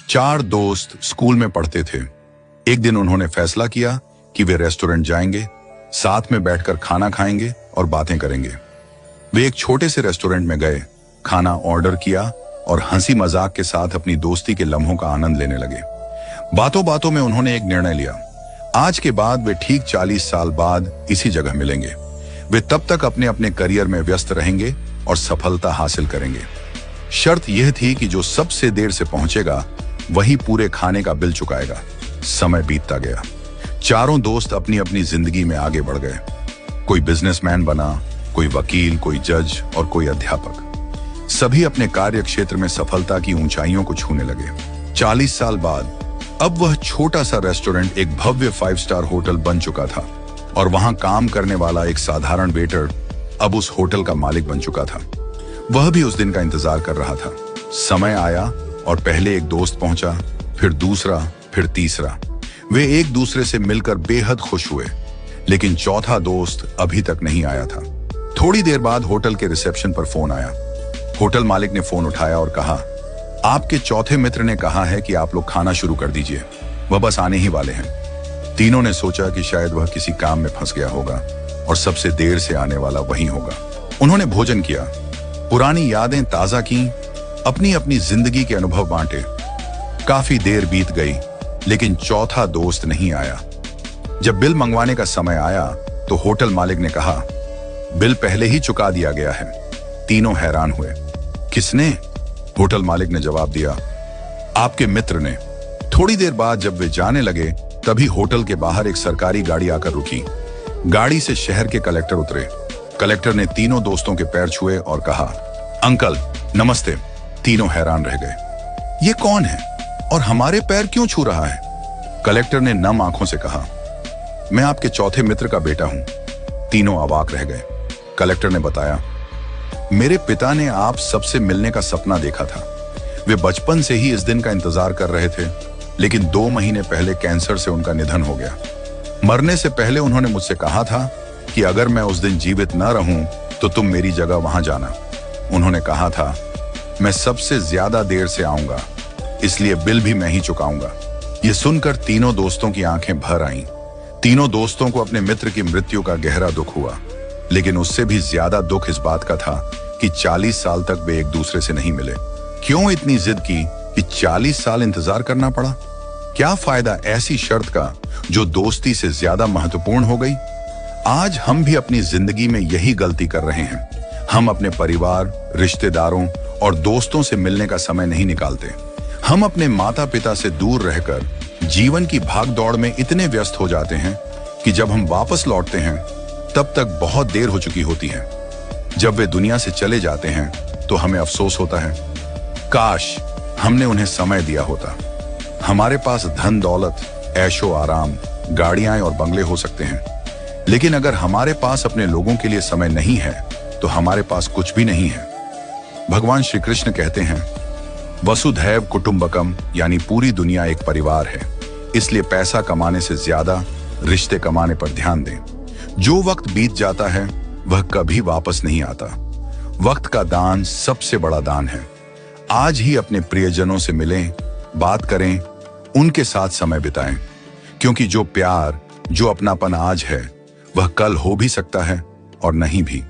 चार दोस्त स्कूल में पढ़ते थे। एक दिन उन्होंने फैसला किया कि वे रेस्टोरेंट जाएंगे, साथ में बैठकर खाना खाएंगे और बातें करेंगे। वे एक छोटे से रेस्टोरेंट में गए, खाना ऑर्डर किया और हंसी मजाक के साथ अपनी दोस्ती के लम्हों का आनंद लेने लगे। बातों बातों में उन्होंने एक निर्णय लिया। आज के बाद वे ठीक 40 साल बाद इसी जगह मिलेंगे। वे तब तक अपने अपने करियर में व्यस्त रहेंगे और सफलता हासिल करेंगे। शर्त यह थी कि जो सबसे देर से पहुंचेगा वही पूरे खाने का बिल चुकाएगा। समय बीतता गया। चारों दोस्त अपनी अपनी जिंदगी में आगे बढ़ गए। कोई बिजनेसमैन बना, कोई वकील, कोई जज और कोई अध्यापक। सभी अपने कार्य क्षेत्र में सफलता की ऊंचाइयों को छूने लगे। 40 साल बाद अब वह छोटा सा रेस्टोरेंट एक भव्य 5 स्टार होटल बन चुका था और वहां काम करने वाला एक साधारण वेटर अब उस होटल का मालिक बन चुका था। वह भी उस दिन का इंतजार कर रहा था। समय आया और पहले एक दोस्त पहुंचा, फिर दूसरा, फिर तीसरा। वे एक दूसरे से मिलकर बेहद खुश हुए, लेकिन चौथा दोस्त अभी तक नहीं आया था। थोड़ी देर बाद होटल के रिसेप्शन पर फोन आया। होटल मालिक ने फोन उठाया और कहा, आपके चौथे मित्र ने कहा है कि आप लोग खाना शुरू कर दीजिए, वह बस आने ही वाले हैं। तीनों ने सोचा कि शायद वह किसी काम में फंस गया होगा और सबसे देर से आने वाला वही होगा। उन्होंने भोजन किया, पुरानी यादें ताजा की, अपनी अपनी जिंदगी के अनुभव बांटे। काफी देर बीत गई, लेकिन चौथा दोस्त नहीं आया। जब बिल मंगवाने का समय आया तो होटल मालिक ने कहा, बिल पहले ही चुका दिया गया है। तीनों हैरान हुए। किसने? होटल मालिक ने जवाब दिया, आपके मित्र ने। थोड़ी देर बाद जब वे जाने लगे तभी होटल के बाहर एक सरकारी गाड़ी आकर रुकी। गाड़ी से शहर के कलेक्टर उतरे। कलेक्टर ने तीनों दोस्तों के पैर छुए और कहा, अंकल नमस्ते। तीनों हैरान रह गए। ये कौन है और हमारे पैर क्यों छू रहा है? कलेक्टर ने नम आंखों से कहा, मैं आपके चौथे मित्र का बेटा हूं। तीनों अवाक रह गए। कलेक्टर ने बताया, मेरे पिता ने आप सबसे मिलने का सपना देखा था। वे बचपन से ही इस दिन का इंतजार कर रहे थे, लेकिन 2 महीने पहले कैंसर से उनका निधन हो गया। मरने से पहले उन्होंने मुझसे कहा था कि अगर मैं उस दिन जीवित न रहूं तो तुम मेरी जगह वहां जाना। उन्होंने कहा था, मैं सबसे ज्यादा देर से आऊंगा, इसलिए बिल भी मैं ही चुकाऊंगा। यह सुनकर तीनों दोस्तों की आंखें भर आईं। तीनों दोस्तों को अपने मित्र की मृत्यु का गहरा दुख हुआ, लेकिन उससे भी ज्यादा दुख इस बात का था कि 40 साल तक वे एक दूसरे से नहीं मिले। क्यों इतनी जिद की कि 40 साल इंतजार करना पड़ा? क्या फायदा ऐसी शर्त का जो दोस्ती से ज्यादा महत्वपूर्ण हो गई? आज हम भी अपनी जिंदगी में यही गलती कर रहे हैं। हम अपने परिवार, रिश्तेदारों और दोस्तों से मिलने का समय नहीं निकालते। हम अपने माता पिता से दूर रहकर जीवन की भागदौड़ में इतने व्यस्त हो जाते हैं कि जब हम वापस लौटते हैं तब तक बहुत देर हो चुकी होती है। जब वे दुनिया से चले जाते हैं तो हमें अफसोस होता है, काश हमने उन्हें समय दिया होता। हमारे पास धन दौलत, ऐशो आराम, गाड़ियां और बंगले हो सकते हैं, लेकिन अगर हमारे पास अपने लोगों के लिए समय नहीं है तो हमारे पास कुछ भी नहीं है। भगवान श्री कृष्ण कहते हैं, वसुधैव कुटुंबकम, यानी पूरी दुनिया एक परिवार है। इसलिए पैसा कमाने से ज्यादा रिश्ते कमाने पर ध्यान दें। जो वक्त बीत जाता है वह कभी वापस नहीं आता। वक्त का दान सबसे बड़ा दान है। आज ही अपने प्रियजनों से मिलें, बात करें, उनके साथ समय बिताएं, क्योंकि जो प्यार, जो अपनापन आज है वह कल हो भी सकता है और नहीं भी।